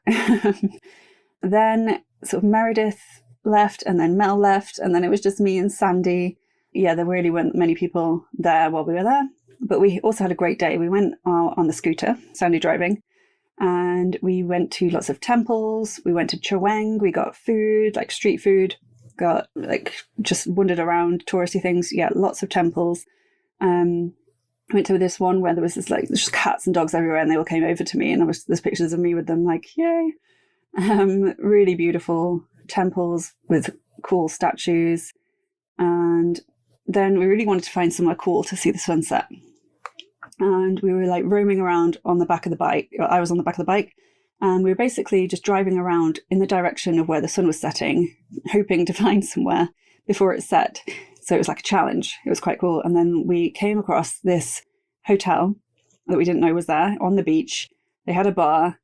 Then sort of Meredith left and then Mel left. And then it was just me and Sandy. Yeah, there really weren't many people there while we were there. But we also had a great day. We went on the scooter, Sandy driving. And we went to lots of temples. We went to Chaweng. We got food, like street food. Got like just wandered around touristy things. Yeah, lots of temples. I went to this one where there was this like there's just cats and dogs everywhere, and they all came over to me, and there's pictures of me with them. Like, yay! Really beautiful temples with cool statues, and then we really wanted to find somewhere cool to see the sunset. And we were like roaming around on the back of the bike. I was on the back of the bike. And we were basically just driving around in the direction of where the sun was setting, hoping to find somewhere before it set. So it was like a challenge. It was quite cool. And then we came across this hotel that we didn't know was there on the beach. They had a bar.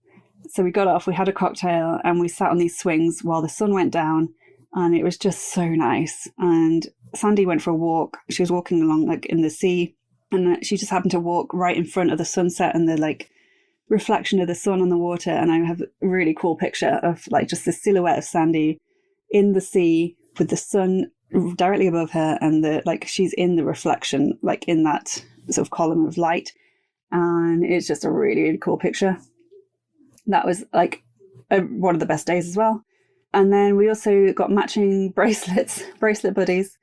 So we got off, we had a cocktail, and we sat on these swings while the sun went down. And it was just so nice. And Sandy went for a walk. She was walking along like in the sea. And she just happened to walk right in front of the sunset and the like reflection of the sun on the water. And I have a really cool picture of like just the silhouette of Sandy in the sea with the sun directly above her, and the like she's in the reflection, like in that sort of column of light. And it's just a really, really cool picture. That was like one of the best days as well. And then we also got matching bracelet buddies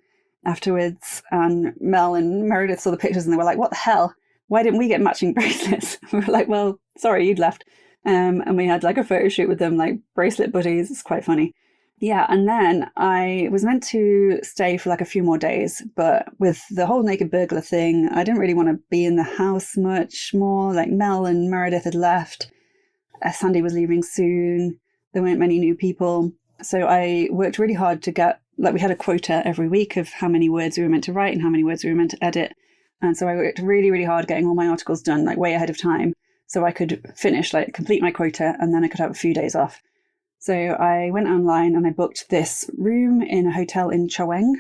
afterwards, and Mel and Meredith saw the pictures and they were like, what the hell? Why didn't we get matching bracelets? We were like, well, sorry, you'd left. And we had like a photo shoot with them, like bracelet buddies. It's quite funny. Yeah, and then I was meant to stay for like a few more days, but with the whole naked burglar thing, I didn't really want to be in the house much more. Like Mel and Meredith had left. Sandy was leaving soon. There weren't many new people. So I worked really hard to get, like we had a quota every week of how many words we were meant to write and how many words we were meant to edit. And so I worked really, really hard getting all my articles done, like way ahead of time, so I could finish, like complete my quota, and then I could have a few days off. So I went online and I booked this room in a hotel in Chaweng.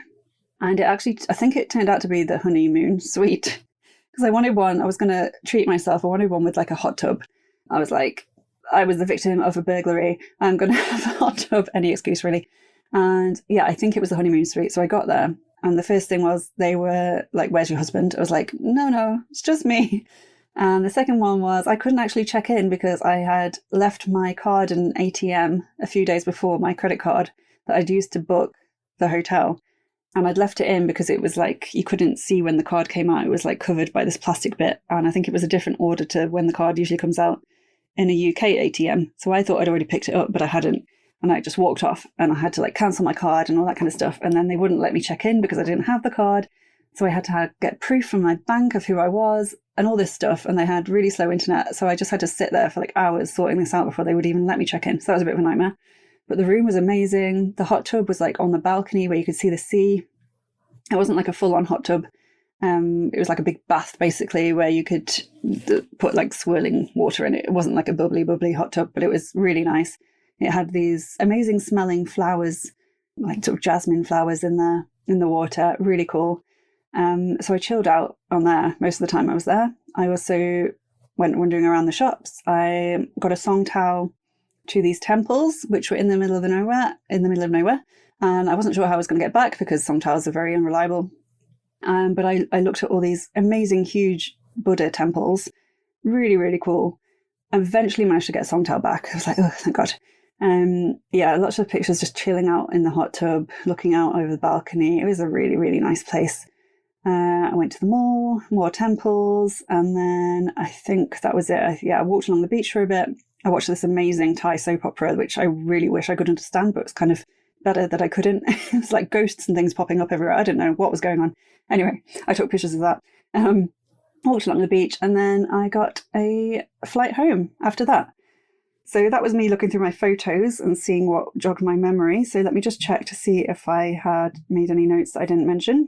And it actually, I think it turned out to be the honeymoon suite. Because I wanted one, I was going to treat myself. I wanted one with like a hot tub. I was like, I was the victim of a burglary. I'm going to have a hot tub, any excuse really. And yeah, I think it was the honeymoon suite. So I got there. And the first thing was, they were like, where's your husband? I was like, no, it's just me. And the second one was, I couldn't actually check in because I had left my card in an ATM a few days before, my credit card that I'd used to book the hotel. And I'd left it in because it was like, you couldn't see when the card came out. It was like covered by this plastic bit. And I think it was a different order to when the card usually comes out in a UK ATM. So I thought I'd already picked it up, but I hadn't. And I just walked off and I had to like cancel my card and all that kind of stuff. And then they wouldn't let me check in because I didn't have the card. So I had to get proof from my bank of who I was and all this stuff. And they had really slow internet. So I just had to sit there for like hours sorting this out before they would even let me check in. So that was a bit of a nightmare. But the room was amazing. The hot tub was like on the balcony where you could see the sea. It wasn't like a full-on hot tub. It was like a big bath, basically, where you could put like swirling water in it. It wasn't like a bubbly hot tub, but it was really nice. It had these amazing smelling flowers, like sort of jasmine flowers in the water. Really cool. So I chilled out on there most of the time I was there. I also went wandering around the shops. I got a song towel to these temples, which were in the middle of nowhere. And I wasn't sure how I was going to get back because song towels are very unreliable. But I looked at all these amazing, huge Buddha temples. Really, really cool. I eventually managed to get a song towel back. I was like, oh, thank God. Lots of pictures just chilling out in the hot tub, looking out over the balcony. It was a really, really nice place. I went to the mall, more temples, and then I think that was it. I walked along the beach for a bit. I watched this amazing Thai soap opera, which I really wish I could understand, but it's kind of better that I couldn't. It was like ghosts and things popping up everywhere. I didn't know what was going on. Anyway, I took pictures of that. Walked along the beach, and then I got a flight home after that. So that was me looking through my photos and seeing what jogged my memory. So let me just check to see if I had made any notes that I didn't mention.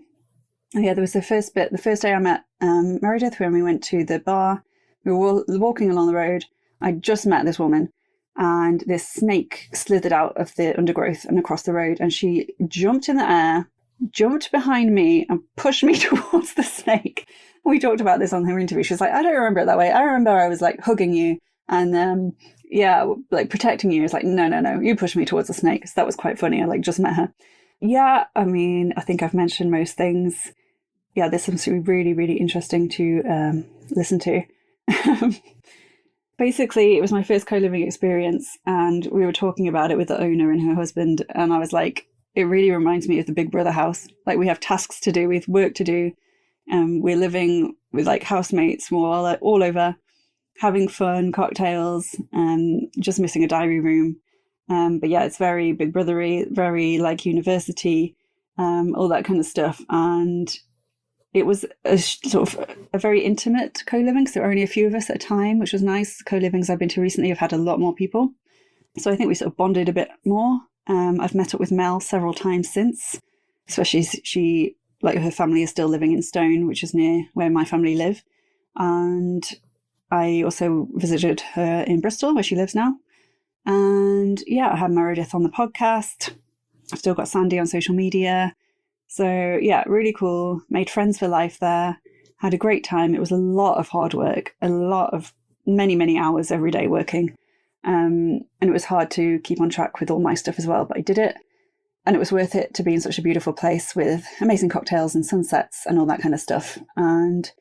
Oh yeah, there was the first day I met Meredith when we went to the bar. We were walking along the road. I just met this woman, and this snake slithered out of the undergrowth and across the road, and she jumped in the air, jumped behind me and pushed me towards the snake. We talked about this on her interview. She was like, I don't remember it that way. I remember I was like hugging you and like protecting you. It's like, no, you pushed me towards the snake. So that was quite funny. I like just met her. Yeah, I mean, I think I've mentioned most things. Yeah, there's something really, really interesting to listen to. Basically, it was my first co-living experience, and we were talking about it with the owner and her husband, and I was like, it really reminds me of the Big Brother house. Like, we have tasks to do, we have work to do, we're living with like housemates, we're all over, having fun, cocktails, just missing a diary room. But yeah, it's very Big Brothery, very like university, all that kind of stuff. And it was a sort of a very intimate co-living, so there were only a few of us at a time, which was nice. Co-livings I've been to recently have had a lot more people. So I think we sort of bonded a bit more. I've met up with Mel several times since, especially she, like her family is still living in Stone, which is near where my family live. And I also visited her in Bristol, where she lives now. And yeah, I had Meredith on the podcast. I've still got Sandy on social media. So yeah, really cool. Made friends for life there. Had a great time. It was a lot of hard work, a lot of many hours every day working. And it was hard to keep on track with all my stuff as well, but I did it. And it was worth it to be in such a beautiful place with amazing cocktails and sunsets and all that kind of stuff. And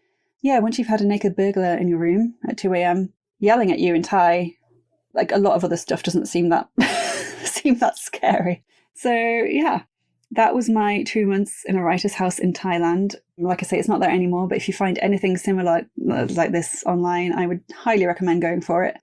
yeah, once you've had a naked burglar in your room at 2 a.m. yelling at you in Thai, like a lot of other stuff doesn't seem that scary. So yeah. That was my 2 months in a writer's house in Thailand. Like I say, it's not there anymore, but if you find anything similar like this online, I would highly recommend going for it.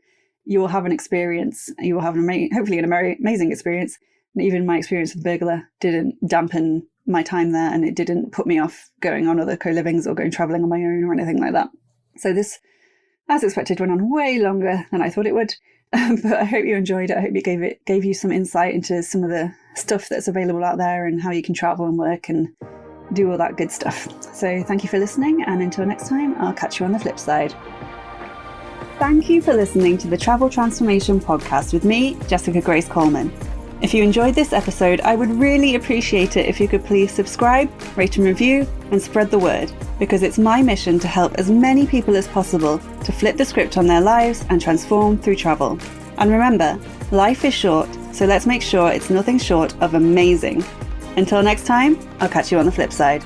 You will have an experience. You will have hopefully an amazing experience. And even my experience with burglar didn't dampen my time there, and it didn't put me off going on other co-livings or going travelling on my own or anything like that. So this, as expected, went on way longer than I thought it would. But I hope you enjoyed it. I hope it gave you some insight into some of the stuff that's available out there and how you can travel and work and do all that good stuff. So thank you for listening, and until next time, I'll catch you on the flip side. Thank you for listening to the Travel Transformation Podcast with me, Jessica Grace Coleman. If you enjoyed this episode, I would really appreciate it if you could please subscribe, rate and review, and spread the word, because it's my mission to help as many people as possible to flip the script on their lives and transform through travel. And remember, life is short, so let's make sure it's nothing short of amazing. Until next time, I'll catch you on the flip side.